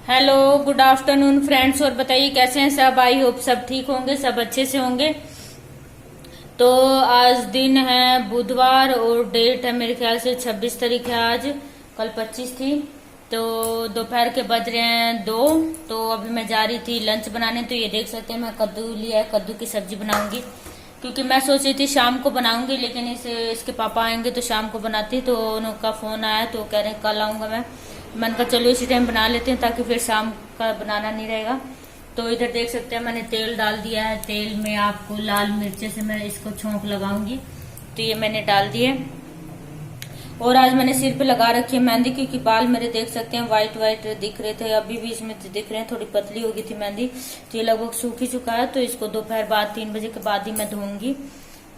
Hello, good afternoon friends. और बताइए कैसे हैं सब। आई होप सब ठीक होंगे, सब अच्छे से होंगे। तो आज दिन है बुधवार और डेट है मेरे ख्याल से 26 तारीख है आज। कल 25 थी। तो दोपहर के बज रहे हैं 2। तो अभी मैं जा रही थी लंच बनाने। तो ये देख सकते हैं मैं कद्दू लिया है, कद्दू की सब्जी बनाऊंगी। क्योंकि मैं सोच रही थी शाम को बनाऊंगी, लेकिन इसके पापा आएंगे तो शाम को बनाती। तो उनका फोन आया तो कह रहे हैं कल आऊंगा मैं। मैंने कहा चलो इसी टाइम बना लेते हैं ताकि फिर शाम का बनाना नहीं रहेगा। तो इधर देख सकते हैं मैंने तेल डाल दिया है। तेल में आपको लाल मिर्चे से मैं इसको छोंक लगाऊंगी। तो ये मैंने डाल दिए। और आज मैंने सिर पे लगा रखी है मेहंदी, क्योंकि बाल मेरे देख सकते हैं व्हाइट व्हाइट दिख रहे थे, अभी भी इसमें दिख रहे हैं। थोड़ी पतली हो गई थी मेहंदी, तो ये लगभग सूख ही चुका है। तो इसको दोपहर बाद 3 बजे के बाद ही मैं धोऊंगी।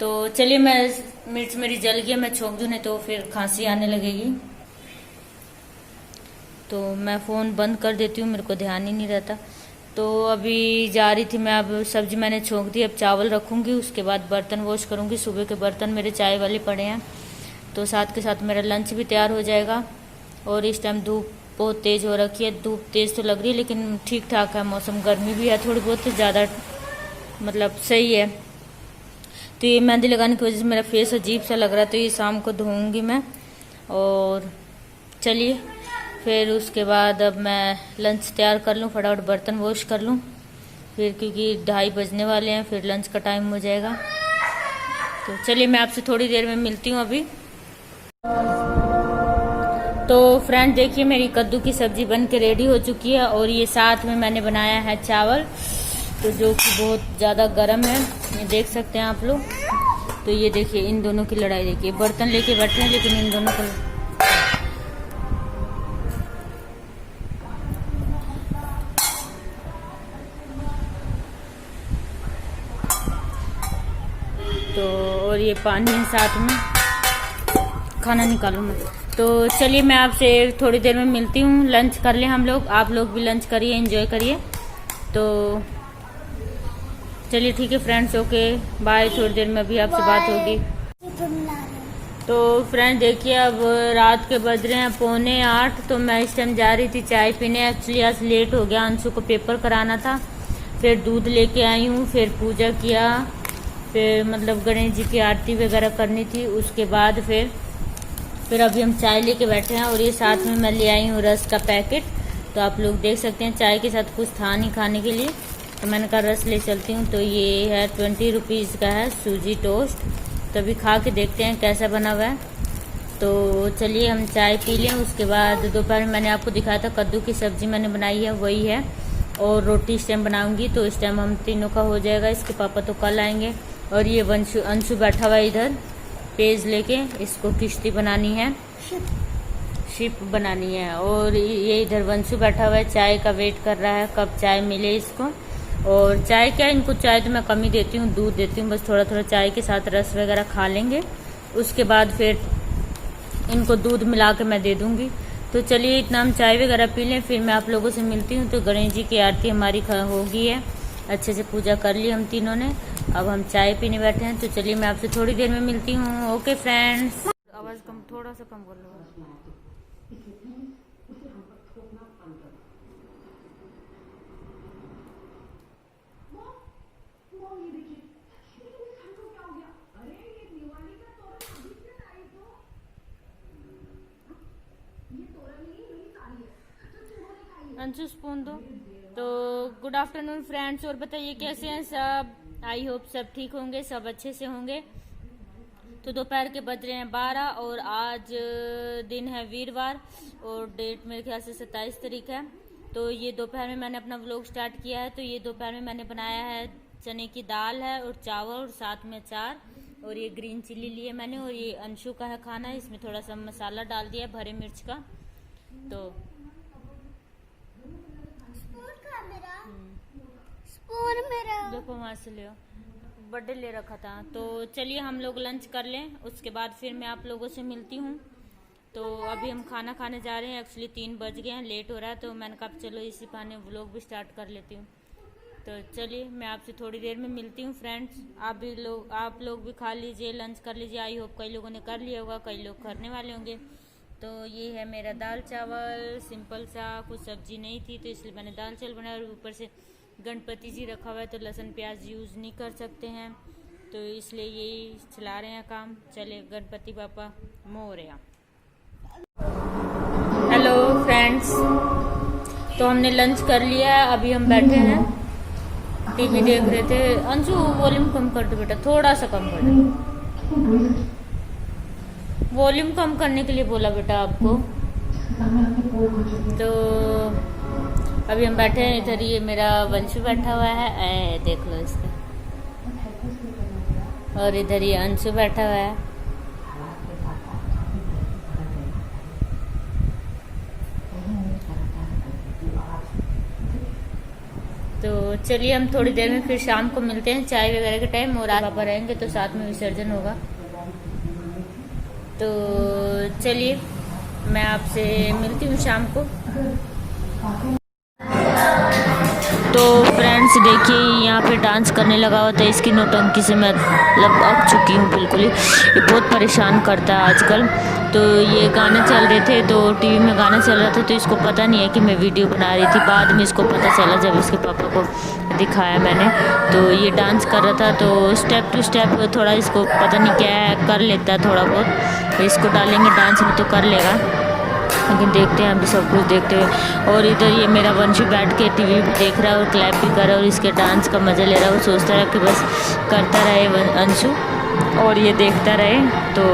तो चलिए, मैं मिर्च मेरी जल गई, मैं छोंक दूं नहीं तो फिर खांसी आने लगेगी। तो मैं फ़ोन बंद कर देती हूँ, मेरे को ध्यान ही नहीं रहता। तो अभी जा रही थी मैं। अब सब्जी मैंने छोंक दी, अब चावल रखूंगी, उसके बाद बर्तन वॉश करूंगी। सुबह के बर्तन मेरे चाय वाले पड़े हैं। तो साथ के साथ मेरा लंच भी तैयार हो जाएगा। और इस टाइम धूप बहुत तेज़ हो रखी है। धूप तेज़ तो लग रही है लेकिन ठीक ठाक है मौसम। गर्मी भी है थोड़ी बहुत, ज़्यादा मतलब सही है। तो ये मेहंदी लगाने की वजह से मेरा फेस अजीब सा लग रहा है। तो ये शाम को धोऊंगी मैं। और चलिए फिर उसके बाद अब मैं लंच तैयार कर लूँ, फटाफट बर्तन वॉश कर लूँ फिर, क्योंकि 2:30 बजने वाले हैं, फिर लंच का टाइम हो जाएगा। तो चलिए मैं आपसे थोड़ी देर में मिलती हूँ अभी। तो फ्रेंड देखिए, मेरी कद्दू की सब्जी बन के रेडी हो चुकी है। और ये साथ में मैंने बनाया है चावल, तो जो कि बहुत ज़्यादा गर्म है, ये देख सकते हैं आप लोग। तो ये देखिए इन दोनों की लड़ाई देखिए, बर्तन लेके बैठे हैं लेकिन इन दोनों को। तो और ये पानी है साथ में, खाना निकालूं मैं। तो चलिए मैं आपसे थोड़ी देर में मिलती हूँ। लंच कर लें हम लोग, आप लोग भी लंच करिए, एंजॉय करिए। तो चलिए ठीक है फ्रेंड्स, ओके बाय। थोड़ी देर में अभी आपसे बात होगी। तो फ्रेंड देखिए, अब रात के बज रहे हैं 7:45। तो मैं इस टाइम जा रही थी चाय पीने। एक्चुअली आज लेट हो गया, अंशु को पेपर कराना था। फिर दूध लेके आई हूँ, फिर पूजा किया, फिर मतलब गणेश जी की आरती वगैरह करनी थी। उसके बाद फिर अभी हम चाय लेके बैठे हैं। और ये साथ में मैं ले आई हूँ रस का पैकेट। तो आप लोग देख सकते हैं चाय के साथ कुछ था नहीं खाने के लिए, तो मैंने कहा रस ले चलती हूँ। तो ये है 20 रुपीज़ का है सूजी टोस्ट। तो अभी खा के देखते हैं कैसा बना हुआ है। तो चलिए हम चाय पी लें। उसके बाद दोपहर में मैंने आपको दिखाया था कद्दू की सब्जी मैंने बनाई है, वही है। और रोटी इस टाइम बनाऊंगी, तो इस टाइम हम तीनों का हो जाएगा। इसके पापा तो कल आएंगे। और ये अंशु बैठा हुआ है इधर पेज लेके, इसको किश्ती बनानी है, शिप बनानी है। और ये इधर वंशु बैठा हुआ है, चाय का वेट कर रहा है कब चाय मिले इसको। और चाय क्या, इनको चाय तो मैं कम ही देती हूँ, दूध देती हूँ बस। थोड़ा थोड़ा चाय के साथ रस वगैरह खा लेंगे, उसके बाद फिर इनको दूध मिला के मैं दे दूंगी। तो चलिए इतना हम चाय वगैरह पी लें, फिर मैं आप लोगों से मिलती हूँ। तो गणेश जी की आरती हमारी हो गई है, अच्छे से पूजा कर ली हम तीनों ने। अब हम चाय पीने बैठे हैं। तो चलिए मैं आपसे थोड़ी देर में मिलती हूँ, ओके फ्रेंड्स। आवाज़ कम, थोड़ा सा कम कर लो। अंशु स्पून दो। तो गुड आफ्टरनून फ्रेंड्स, और बताइए कैसे हैं सब। आई होप सब ठीक होंगे, सब अच्छे से होंगे। तो दोपहर के बज रहे हैं 12 और आज दिन है वीरवार और डेट मेरे ख्याल से 27 तारीख है। तो ये दोपहर में मैंने अपना व्लॉग स्टार्ट किया है। तो ये दोपहर में मैंने बनाया है चने की दाल है और चावल और साथ में अचार, और ये ग्रीन चिल्ली लिए मैंने। और ये अंशु का है खाना, इसमें थोड़ा सा मसाला डाल दिया भरे मिर्च का। तो स्पून मेरा देखो वहां से ले, बर्थडे ले रखा था। तो चलिए हम लोग लंच कर लें, उसके बाद फिर मैं आप लोगों से मिलती हूँ। तो अभी हम खाना खाने जा रहे हैं। एक्चुअली 3 बज गए हैं, लेट हो रहा है। तो मैंने कहा चलो इसी बहाने व्लॉग भी स्टार्ट कर लेती हूँ। तो चलिए मैं आपसे थोड़ी देर में मिलती हूँ फ्रेंड्स। आप लोग भी खा लीजिए, लंच कर लीजिए। आई होप कई लोगों ने कर लिया होगा, कई लोग करने वाले होंगे। तो ये है मेरा दाल चावल, सिंपल सा, कुछ सब्जी नहीं थी तो इसलिए मैंने दाल चावल बनाया। और ऊपर से गणपति जी रखा हुआ है तो लहसुन प्याज यूज़ नहीं कर सकते हैं, तो इसलिए यही चला रहे हैं काम। चले गणपति बापा मोरया। हेलो फ्रेंड्स, तो हमने लंच कर लिया, अभी हम बैठे हैं टीवी देख रहे थे। अंशु वॉल्यूम कम कर दो बेटा, थोड़ा सा कम कर दो। वॉल्यूम कम करने के लिए बोला बेटा आपको। तो अभी हम बैठे हैं इधर, ये मेरा वंशु बैठा हुआ है, देख लो इसका, और इधर ये अंशु बैठा हुआ है। तो चलिए हम थोड़ी देर में फिर शाम को मिलते हैं चाय वगैरह के टाइम, और पापा रहेंगे तो साथ में विसर्जन होगा। तो चलिए मैं आपसे मिलती हूँ शाम को। तो फ्रेंड्स देखिए यहाँ पे डांस करने लगा हुआ था, इसकी नौटंकी से मैं मतलब अक चुकी हूँ बिल्कुल ही। ये बहुत परेशान करता है आजकल। तो ये गाने चल रहे थे, तो टीवी में गाना चल रहा था, तो इसको पता नहीं है कि मैं वीडियो बना रही थी। बाद में इसको पता चला जब इसके पापा को दिखाया मैंने। तो ये डांस कर रहा था, तो स्टेप टू स्टेप थोड़ा इसको पता नहीं क्या है, कर लेता है थोड़ा बहुत। तो इसको डालेंगे डांस में तो कर लेगा, लेकिन देखते हैं अभी सब कुछ देखते हुए। और इधर ये मेरा वंशु बैठ के टीवी भी देख रहा है और क्लैप भी कर रहा है और इसके डांस का मज़ा ले रहा है। वो सोचता है कि बस करता रहे अंशु और ये देखता रहे। तो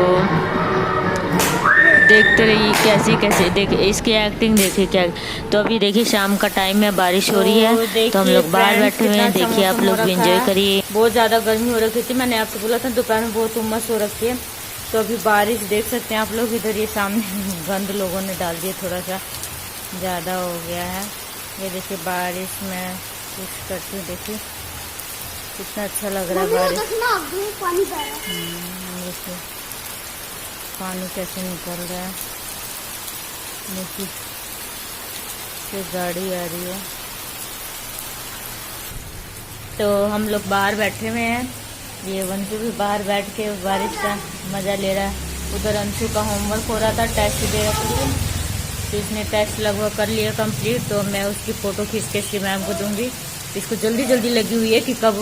देखते रहिए कैसे कैसे देख इसकी एक्टिंग देखिए क्या। तो अभी देखिए शाम का टाइम है, बारिश हो रही है, तो हम लोग बाहर बैठे हुए हैं। देखिए आप लोग भी एंजॉय करिए। बहुत ज़्यादा गर्मी हो रखी थी, मैंने आपको बोला था दोपहर में बहुत उमस हो रखी है। तो अभी बारिश देख सकते हैं आप लोग, इधर ये सामने गंद लोगों ने डाल दिया, थोड़ा सा ज़्यादा हो गया है। ये देखिए बारिश में कुछ करती हूँ, देखिए कितना अच्छा लग रहा है बारिश। देखिए पानी कैसे निकल रहा है, देखिए ये गाड़ी आ रही है। तो हम लोग बाहर बैठे हुए हैं, ये वंशु भी बाहर बैठ के बारिश का मज़ा ले रहा है। उधर अंशु का होमवर्क हो रहा था, टेस्ट दे रहा था, तो इसने टेस्ट लगभग कर लिया कंप्लीट। तो मैं उसकी फ़ोटो खींच के इसकी मैम को दूंगी। इसको जल्दी जल्दी लगी हुई है कि कब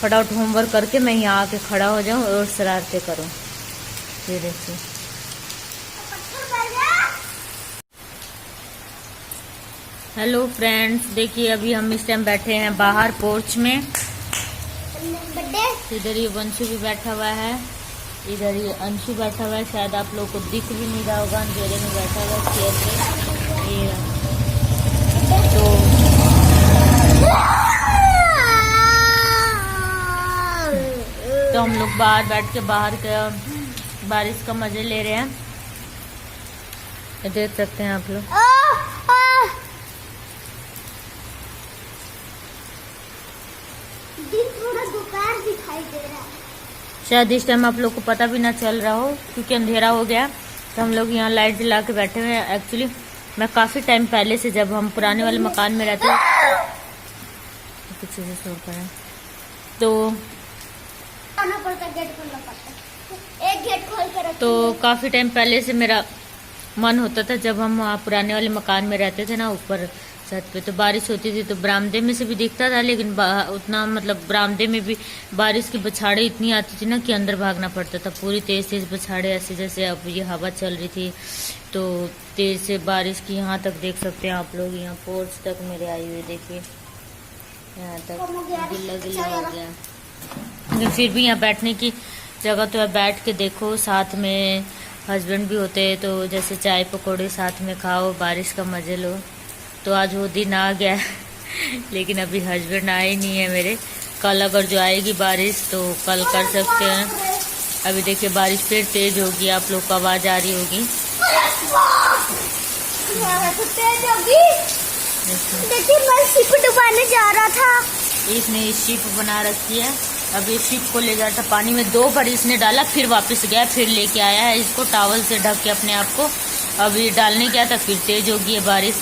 फटाफट होमवर्क करके मैं यहाँ आके खड़ा हो जाऊँ और शरारतें करूँ। ये देखिए हेलो फ्रेंड्स, देखिए अभी हम इस टाइम बैठे हैं बाहर पोर्च में। इधर ये वंशु भी बैठा हुआ है, इधर ये अंशु बैठा हुआ है, शायद आप लोग को दिख भी नहीं रहा होगा, अंधेरे में बैठा हुआ है चेयर पे। ये तो हम लोग बाहर बैठ के बाहर का बारिश का मजे ले रहे हैं, देख सकते हैं आप लोग। दिखाई दे रहा है, शायद इस टाइम आप लोग को पता भी ना चल रहा हो क्योंकि अंधेरा हो गया। तो हम लोग यहाँ लाइट जला के बैठे हुए हैं। एक्चुअली मैं काफ़ी टाइम पहले से, जब हम पुराने वाले मकान में रहते पीछे से शोर कर रहे हैं, तो एक गेट खोल कर, तो काफ़ी टाइम पहले से मेरा मन होता था, जब हम पुराने वाले मकान में रहते थे ना ऊपर छत पे, तो बारिश होती थी तो बरामदे में से भी दिखता था, लेकिन उतना मतलब बरामदे में भी बारिश की बछाड़े इतनी आती थी ना कि अंदर भागना पड़ता था। पूरी तेज़ तेज़ बछाड़े, ऐसे जैसे अब ये हवा चल रही थी तो तेज़ से बारिश की यहाँ तक देख सकते हैं आप लोग, यहाँ पोर्च तक मेरे आई हुई, देखिए यहाँ तक गिल्ला गिल्ला हो गया। लेकिन फिर भी यहाँ बैठने की जगह तो है, बैठ के देखो, साथ में हस्बैंड भी होते हैं तो जैसे चाय पकौड़े साथ में खाओ, बारिश का मज़े लो। तो आज वो दिन आ गया लेकिन अभी हस्बैंड आए नहीं है मेरे। कल अगर जो आएगी बारिश तो कल कर सकते हैं। अभी देखिए बारिश फिर तेज होगी, आप लोग को आवाज़ आ रही होगी। देखिए मैं शिप डुबाने जा रहा था, इसने शिप बना रखी है। अब ये शिप को ले जाता पानी में, 2 बार इसने डाला, फिर वापस गया, फिर लेके आया है इसको टावल से ढक के अपने आप को। अब ये डालने गया था, फिर तेज होगी है बारिश।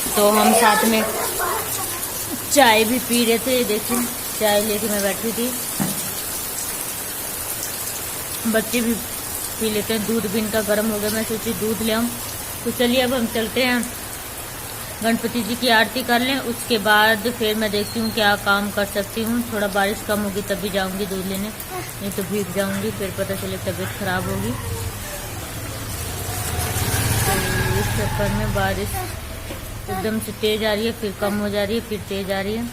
तो हम साथ में चाय भी पी रहे थे, देखिए चाय लेके मैं बैठी थी। बच्चे भी पी लेते हैं। दूध भी इनका गर्म हो गया, मैं सोची दूध ले आऊँ। तो चलिए अब हम चलते हैं, गणपति जी की आरती कर लें, उसके बाद फिर मैं देखती हूँ क्या काम कर सकती हूँ। थोड़ा बारिश कम होगी तभी जाऊँगी दूध लेने, नहीं तो भीग जाऊँगी, फिर पता चले तबीयत खराब होगी। तो इस चक्कर में बारिश एकदम से तेज़ आ रही है, फिर कम हो जा रही है, फिर तेज़ आ रही है।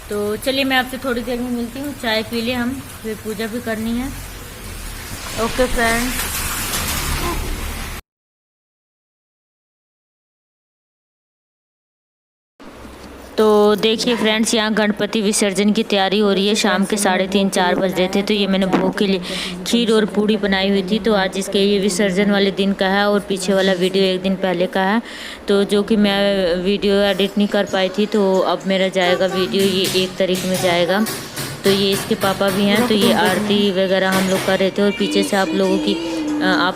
तो चलिए मैं आपसे थोड़ी देर में मिलती हूँ, चाय पी ले हम, फिर पूजा भी करनी है। Okay friends. तो देखिए फ्रेंड्स, यहाँ गणपति विसर्जन की तैयारी हो रही है। शाम के 3:30-4 बज रहे थे। तो ये मैंने भोग के लिए खीर और पूड़ी बनाई हुई थी। तो आज इसके ये विसर्जन वाले दिन का है और पीछे वाला वीडियो एक दिन पहले का है। तो जो कि मैं वीडियो एडिट नहीं कर पाई थी, तो अब मेरा जाएगा वीडियो, ये 1 तारीख में जाएगा। तो ये इसके पापा भी हैं। तो ये आरती वगैरह हम लोग कर रहे थे और पीछे से आप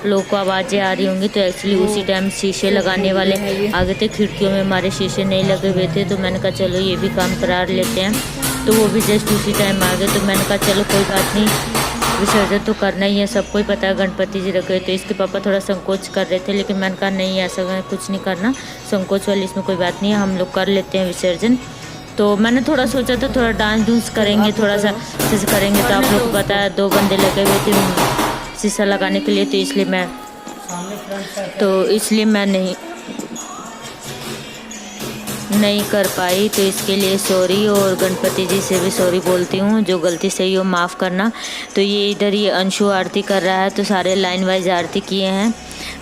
लोगों को आवाज़ें आ रही होंगी। तो एक्चुअली उसी टाइम शीशे लगाने वाले आगे थे, खिड़कियों में हमारे शीशे नहीं लगे हुए थे। तो मैंने कहा चलो ये भी काम करा लेते हैं। तो वो भी जस्ट उसी टाइम आ गए। तो मैंने कहा चलो कोई बात नहीं, विसर्जन तो करना ही है, सबको ही पता है गणपति जी रखे। तो इसके पापा थोड़ा संकोच कर रहे थे, लेकिन मैंने कहा नहीं, ऐसा कुछ नहीं करना, संकोच वाली इसमें कोई बात नहीं है, हम लोग कर लेते हैं विसर्जन। तो मैंने थोड़ा सोचा था थोड़ा डांस डूंस करेंगे, थोड़ा सा जैसे करेंगे। तो आप लोग को पता है 2 बंदे लगे हुए थे शीशा लगाने के लिए, तो इसलिए मैं नहीं कर पाई। तो इसके लिए सॉरी, और गणपति जी से भी सॉरी बोलती हूँ, जो गलती सही हो माफ़ करना। तो ये इधर ये अंशु आरती कर रहा है, तो सारे लाइन वाइज आरती किए हैं।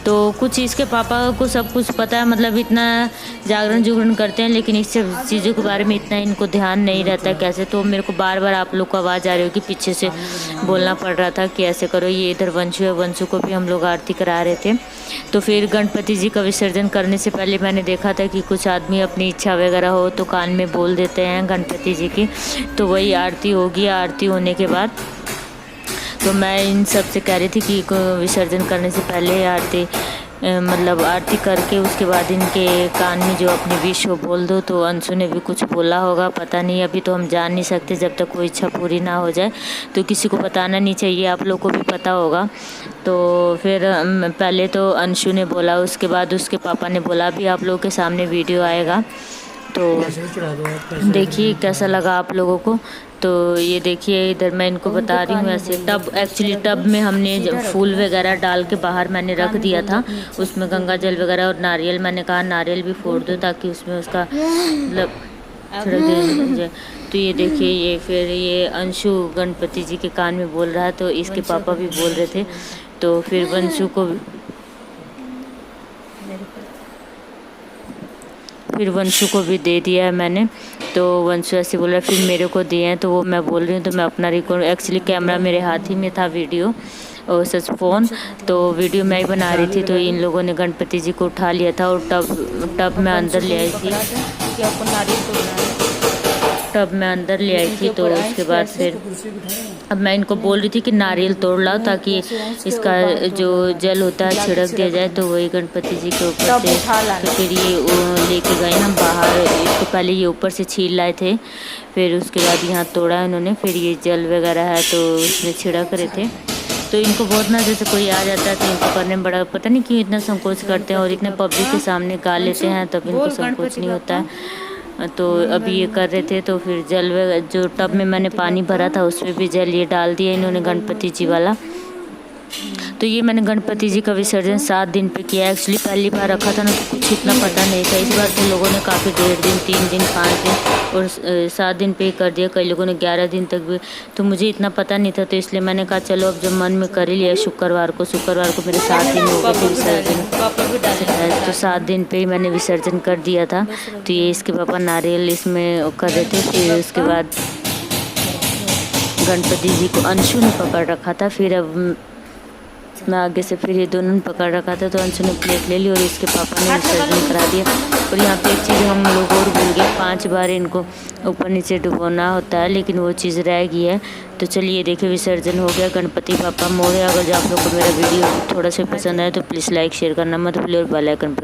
तो कुछ इसके पापा को सब कुछ पता है, मतलब इतना जागरण करते हैं, लेकिन इस सब चीज़ों के बारे में इतना इनको ध्यान नहीं रहता कैसे। तो मेरे को बार बार आप लोग को आवाज़ आ रही होगी, पीछे से बोलना पड़ रहा था कि ऐसे करो। ये इधर वंशु है, वंशु को भी हम लोग आरती करा रहे थे। तो फिर गणपति जी का विसर्जन करने से पहले मैंने देखा था कि कुछ आदमी अपनी इच्छा वगैरह हो तो कान में बोल देते हैं गणपति जी की। तो वही आरती होगी। आरती होने के बाद तो मैं इन सब से कह रही थी कि विसर्जन करने से पहले आरती आरती करके उसके बाद इनके कान में जो अपनी विश हो बोल दो। तो अंशु ने भी कुछ बोला होगा, पता नहीं, अभी तो हम जान नहीं सकते जब तक कोई इच्छा पूरी ना हो जाए। तो किसी को बताना नहीं चाहिए, आप लोग को भी पता होगा। तो फिर पहले तो अंशु ने बोला, उसके बाद उसके पापा ने बोला, अभी आप लोगों के सामने वीडियो आएगा। तो देखिए कैसा लगा आप लोगों को। तो ये देखिए इधर मैं इनको बता रही हूँ, ऐसे टब में हमने फूल वगैरह डाल के बाहर मैंने रख दिया था, उसमें गंगा जल वगैरह और नारियल, मैंने कहा नारियल भी फोड़ दो ताकि उसमें उसका मतलब छिड़क दे। तो ये देखिए ये फिर ये अंशु गणपति जी के कान में बोल रहा है, तो इसके पापा भी बोल रहे थे। तो फिर वंशु को भी दे दिया है मैंने। तो वंशु ऐसे बोल रहा है, फिर मेरे को दिए हैं। तो वो मैं बोल रही हूँ, तो मैं अपना रिकॉर्ड, एक्चुअली कैमरा मेरे हाथ ही में था, वीडियो और सच फ़ोन, तो वीडियो मैं ही बना रही थी। तो इन लोगों ने गणपति जी को उठा लिया था और टब में अंदर ले आई थी, तो उसके बाद फिर अब मैं इनको बोल रही थी कि नारियल तोड़ लाओ ताकि इसका जो जल होता है छिड़क दिया जाए। तो वही गणपति जी के ऊपर से तो फिर ये लेके गए हम बाहर। इसको पहले ये ऊपर से छील लाए थे, फिर उसके बाद यहाँ तोड़ा है उन्होंने। फिर ये जल वगैरह है तो उसमें छिड़क रहे थे। तो इनको बहुत ना, जैसे कोई आ जाता है तो इनको करने में बड़ा, पता नहीं क्यों इतना संकोच करते हैं, और इतने पब्लिक के सामने गा लेते हैं तब इनको संकोच नहीं होता है। तो अभी ये कर रहे थे। तो फिर जल जो टब में मैंने पानी भरा था उसमें भी जल ये डाल दिया इन्होंने गणपति जी वाला। तो ये मैंने गणपति जी का विसर्जन 7 दिन पे किया। एक्चुअली पहली बार रखा था ना तो कुछ इतना पता नहीं था। इस बार तो लोगों ने काफ़ी 1.5 दिन, 3 दिन, 5 दिन और 7 दिन पे कर दिया, कई लोगों ने 11 दिन तक भी। तो मुझे इतना पता नहीं था, तो इसलिए मैंने कहा चलो अब जब मन में कर ही लिया। शुक्रवार को मेरे 7 दिन हो गए थे विसर्जन, तो 7 दिन पे ही मैंने विसर्जन कर दिया था। तो ये इसके पापा नारियल इसमें कर रहे थे। फिर उसके बाद गणपति जी को अंशु ने पकड़ रखा था, फिर अब मैं आगे से फिर ये दोनों ने पकड़ रखा था। तो अंशु ने प्लेट ले ली और इसके पापा ने विसर्जन करा दिया। और यहाँ पे एक चीज़ हम लोग और भूल गए, 5 बार इनको ऊपर नीचे डुबोना होता है, लेकिन वो चीज़ रह गई है। तो चलिए देखिए विसर्जन हो गया। गणपति पापा मोरे। अगर जो आप लोग को मेरा वीडियो थोड़ा सा पसंद आए तो प्लीज़ लाइक शेयर करना मत भूलिए और बेल आइकन पर